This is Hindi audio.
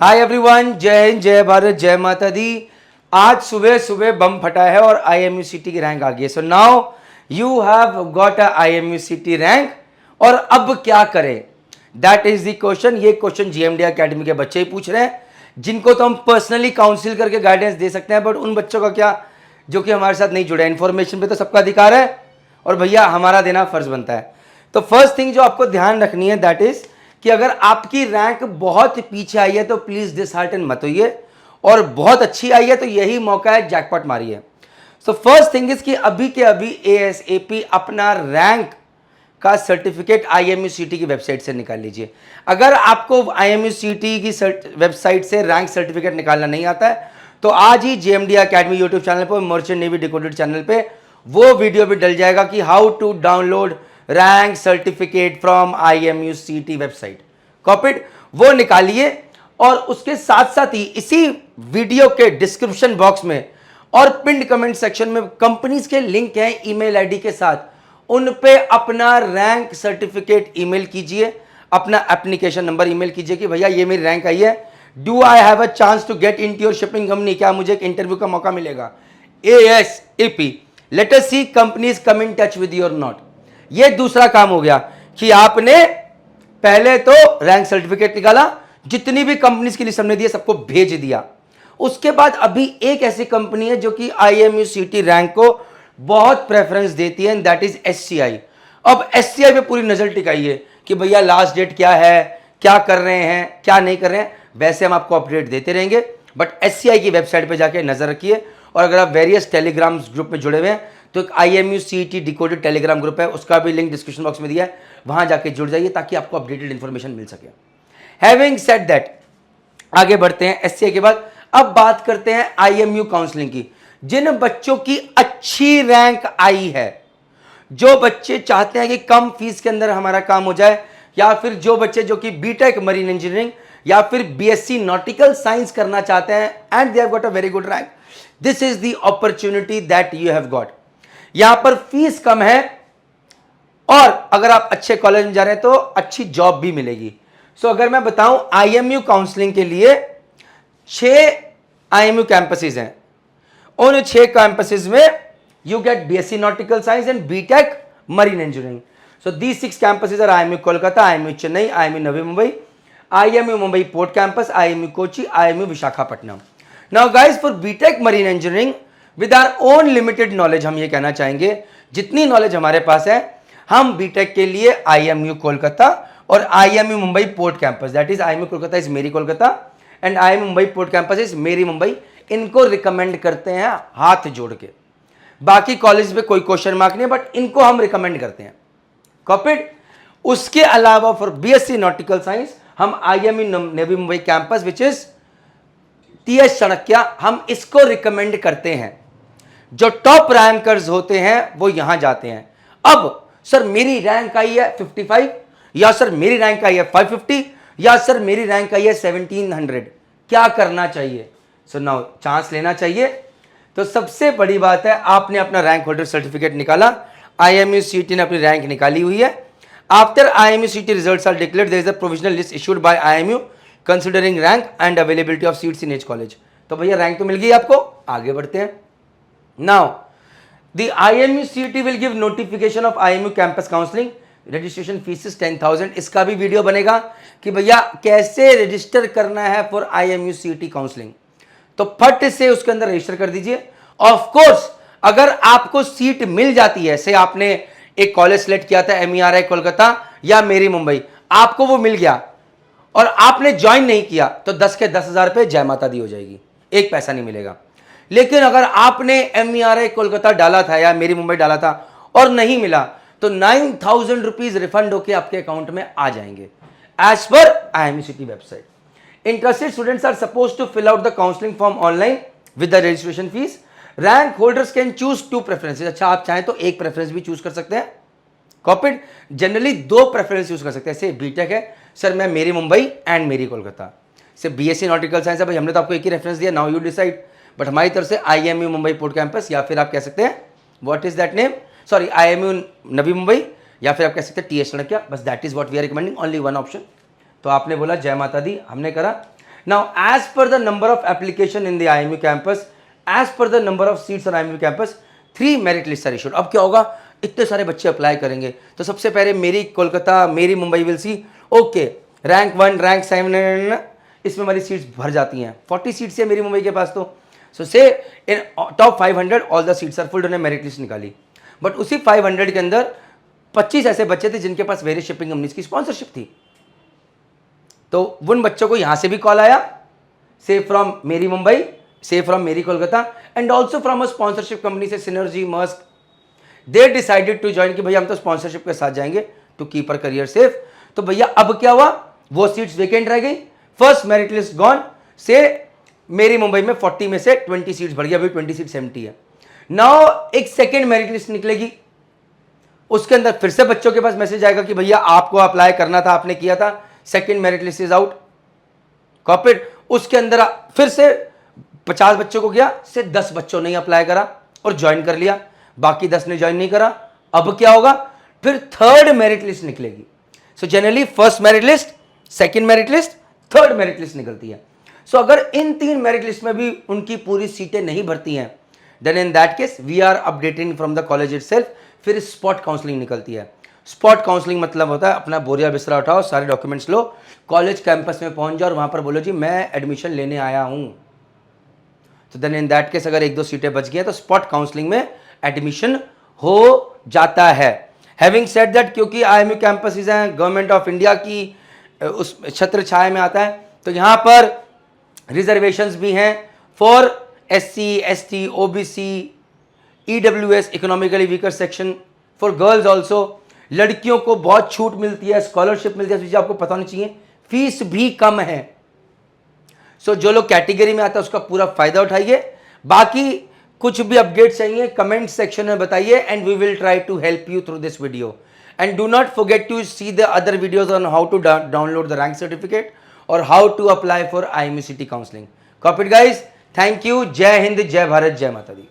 हाय एवरीवन, जय हिंद, जय भारत, जय माता दी। आज सुबह सुबह बम फटा है और IMUCT की रैंक आ गई है। So now you have got a IMUCT rank. और अब क्या करें, दैट इज द क्वेश्चन। ये क्वेश्चन GMD अकेडमी के बच्चे ही पूछ रहे हैं, जिनको तो हम पर्सनली काउंसिल करके गाइडेंस दे सकते हैं, बट उन बच्चों का क्या जो कि हमारे साथ नहीं जुड़े। इन्फॉर्मेशन पे तो सबका अधिकार है और भैया हमारा देना फर्ज बनता है। तो फर्स्ट थिंग जो आपको ध्यान रखनी है दैट इज कि अगर आपकी रैंक बहुत पीछे आई है तो प्लीज डिसहार्टन मत होइए, और बहुत अच्छी आई है तो यही मौका है, जैकपॉट मारिए। सो फर्स्ट थिंग इज कि अभी के अभी ASAP अपना रैंक का सर्टिफिकेट IMUCT की वेबसाइट से निकाल लीजिए। अगर आपको IMUCT की वेबसाइट से रैंक सर्टिफिकेट निकालना नहीं आता है तो आज ही JMD अकेडमी यूट्यूब चैनल पर, मर्चेंट नेवी डिकोडेड चैनल पे वो वीडियो भी डल जाएगा कि how to download rank certificate from IMUCT website. Copied, वो निकालिए। और उसके साथ साथ ही इसी वीडियो के डिस्क्रिप्शन बॉक्स में और पिंड कमेंट सेक्शन में कंपनीज के लिंक हैं ईमेल आईडी के साथ, उन पे अपना रैंक सर्टिफिकेट ईमेल कीजिए, अपना एप्लीकेशन नंबर ईमेल कीजिए कि भैया ये मेरी रैंक आई है, do I have a chance to get into your shipping company, क्या मुझे एक इंटरव्यू का मौका मिलेगा। ASAP let us see companies come in touch with you or not. ये दूसरा काम हो गया कि आपने पहले तो रैंक सर्टिफिकेट निकाला, जितनी भी कंपनीज की लिस्ट हमने दी सबको भेज दिया। उसके बाद अभी एक ऐसी कंपनी है जो कि IMUCT रैंक को बहुत प्रेफरेंस देती है, दैट इज SCI। अब SCI पे पूरी नजर टिकाइए कि भैया लास्ट डेट क्या है, क्या कर रहे हैं, क्या नहीं कर रहे हैं। वैसे हम आपको अपडेट देते रहेंगे, बट SCI की वेबसाइट पे जाके नजर रखिए। और अगर आप वेरियस टेलीग्राम ग्रुप में जुड़े हुए हैं तो एक IMUCT डिकोडेड टेलीग्राम ग्रुप है, उसका भी लिंक डिस्क्रिप्शन बॉक्स में दिया है, वहां जाके जुड़ जाइए ताकि आपको अपडेटेड इंफॉर्मेशन मिल सके। हैविंग सेड दैट, आगे बढ़ते हैं SCI के बाद। अब बात करते हैं IMU काउंसलिंग की। जिन बच्चों की अच्छी रैंक आई है, जो बच्चे चाहते हैं कि कम फीस के अंदर हमारा काम हो जाए, या फिर जो बच्चे जो कि BTech मरीन इंजीनियरिंग या फिर BSc नॉटिकल साइंस करना चाहते हैं and they have got a very good rank, this is the opportunity that you have got. यहां पर फीस कम है और अगर आप अच्छे कॉलेज में जा रहे हैं तो अच्छी जॉब भी मिलेगी। सो अगर मैं बताऊं, IMU काउंसलिंग के लिए 6 IMU कैंपसेस हैं। उन 6 कैंपसेस में you get BSc nautical science and BTech marine engineering. So these 6 campuses are IMU Kolkata, IMU Chennai, IMU Navi Mumbai, IMU Mumbai port campus, IMU Kochi, IMU Visakhapatnam. Now guys, for BTech marine engineering with our own limited knowledge, हम ये कहना चाहेंगे जितनी नॉलेज हमारे पास है, हम BTech के लिए IMU कोलकाता और IMU Mumbai port campus, that is IMU Kolkata is MERI Kolkata and IMU Mumbai port campus is MERI Mumbai, इनको रिकमेंड करते हैं हाथ जोड़ के। बाकी कॉलेज पे कोई क्वेश्चन मार्क नहीं है, बट इनको हम रिकमेंड करते हैं। कॉपीड। उसके अलावा फॉर BSc नॉटिकल साइंस हम IMU Navi Mumbai campus which is TS Chanakya, हम इसको रिकमेंड करते हैं। जो टॉप रैंकर्स होते हैं वो यहां जाते हैं। अब सर मेरी रैंक आई है 55, या सर मेरी रैंक आई है 550, या सर मेरी रैंक आई है 1700, क्या करना चाहिए? सो नाउ चांस लेना चाहिए। तो सबसे बड़ी बात है, आपने अपना रैंक होल्डर सर्टिफिकेट निकाला, IMUCT ने अपनी रैंक निकाली हुई है। After IMUCT results are declared, there is a provisional list issued by IMU considering rank and availability of seats in each college. तो भैया रैंक तो मिल गई आपको, आगे बढ़ते हैं। Now the IMUCT will give notification of IMU campus counselling, registration fees is 10,000। इसका भी वीडियो बनेगा कि भैया कैसे रजिस्टर करना है फॉर IMUCT काउंसलिंग। तो फट से उसके अंदर रजिस्टर कर दीजिए। ऑफ कोर्स अगर आपको सीट मिल जाती है, से आपने एक कॉलेज सेलेक्ट किया था MERI कोलकाता या मेरी मुंबई, आपको वो मिल गया और आपने ज्वाइन नहीं किया तो 10 के 10,000 पे जय माता दी हो जाएगी, एक पैसा नहीं मिलेगा। लेकिन अगर आपने MERI कोलकाता डाला था या मेरी मुंबई डाला था और नहीं मिला तो 9,000 रुपीज रिफंड होकर आपके अकाउंट में आ जाएंगे एज पर IMUCT website. Interested students are supposed to fill out the counselling form online with the registration fees. Rank holders can choose 2 preferences. अच्छा, आप चाहें तो एक प्रेफरेंस भी चूज कर सकते हैं। कॉपीड। जनरली 2 प्रेफरेंस यूज कर सकते हैं। जैसे BTech है, सर मैं मेरी मुंबई एंड मेरी कोलकाता। से BSc नॉटिकल साइंस है, भाई हमने तो आपको एक ही रेफरेंस दिया, नाउ यू डिसाइड। बट हमारी तरफ से IMU मुंबई पोर्ट कैंपस, या फिर आप कह सकते हैं what is that name, sorry IMU Navi Mumbai, या फिर आप कह सकते हैं TS चाणक्य। बस that is what we are recommending, only one option. तो आपने बोला जय माता दी, हमने करा। Now, as per the number of application in the IMU campus, as per the number of seats on IMU campus, 3 merit lists are issued. अब क्या होगा, इतने सारे बच्चे अप्लाई करेंगे, तो सबसे पहले मेरी कोलकाता, मेरी Mumbai will see, okay rank 1, rank 7, इसमें हमारी सीट्स भर जाती हैं, 40 सीट्स है मेरी मुंबई के पास। तो सो से इन top 500 all the seats are full, उन्होंने मेरिट लिस्ट निकाली, बट उसी 500 के अंदर 25 ऐसे बच्चे थे जिनके पास वेरियस शिपिंग कंपनीज की स्पॉन्सरशिप थी। तो उन बच्चों को यहां से भी कॉल आया, से फ्रॉम मेरी मुंबई, से from MERI Kolkata, and also from a sponsorship company से Synergy, Maersk, they decided to join कि भैया हम तो स्पॉन्सरशिप के साथ जाएंगे to keep our career safe. तो भैया अब क्या हुआ, वो सीट्स वेकेंट रह गई, फर्स्ट मेरिट लिस्ट गॉन, से मेरी मुंबई में 40 में से 20 सीट्स भर गई, अभी 20 सीट्स एम्प्टी है। नाउ एक सेकेंड मेरिट लिस्ट निकलेगी, उसके अंदर फिर से बच्चों के पास मैसेज आएगा कि भैया आपको अप्लाई करना था, आपने किया था, second merit list is out, copied. उसके अंदर फिर से 50 बच्चों को गया, से 10 बच्चों ने अप्लाई करा और ज्वाइन कर लिया, बाकी 10 ने ज्वाइन नहीं करा। अब क्या होगा, फिर थर्ड मेरिट लिस्ट निकलेगी। So generally first merit list, second merit list, third merit list निकलती है। सो अगर इन 3 मेरिट लिस्ट में भी उनकी पूरी सीटें नहीं भरती हैं, then in that case we are updating from the college itself, फिर स्पॉट काउंसलिंग निकलती है। स्पॉट काउंसलिंग मतलब होता है अपना बोरिया बिस्तरा उठाओ, सारे डॉक्यूमेंट्स लो, कॉलेज कैंपस में पहुंच जाओ और वहां पर बोलो जी मैं एडमिशन लेने आया हूं। तो देन इन दैट केस अगर 1-2 सीटें बच गई हैं तो स्पॉट काउंसलिंग में एडमिशन हो जाता है। हैविंग सेड दैट, क्योंकि IMU campus is government of India की उस छत्र छाया में आता है, तो यहाँ पर रिजर्वेशंस भी हैं for SC, ST, OBC, EWS, economically weaker section, for girls also. लड़कियों को बहुत छूट मिलती है, स्कॉलरशिप मिलती है, आपको पता होना चाहिए, फीस भी कम है। सो जो लोग कैटेगरी में आता है उसका पूरा फायदा उठाइए। बाकी कुछ भी अपडेट चाहिए कमेंट सेक्शन में बताइए, and we will try to help you through this video. And do not forget to see the other videos on how to download the rank certificate और how to apply for IMU CT counselling. कॉपीड गाइज, थैंक यू, जय हिंद, जय भारत, जय माता दी।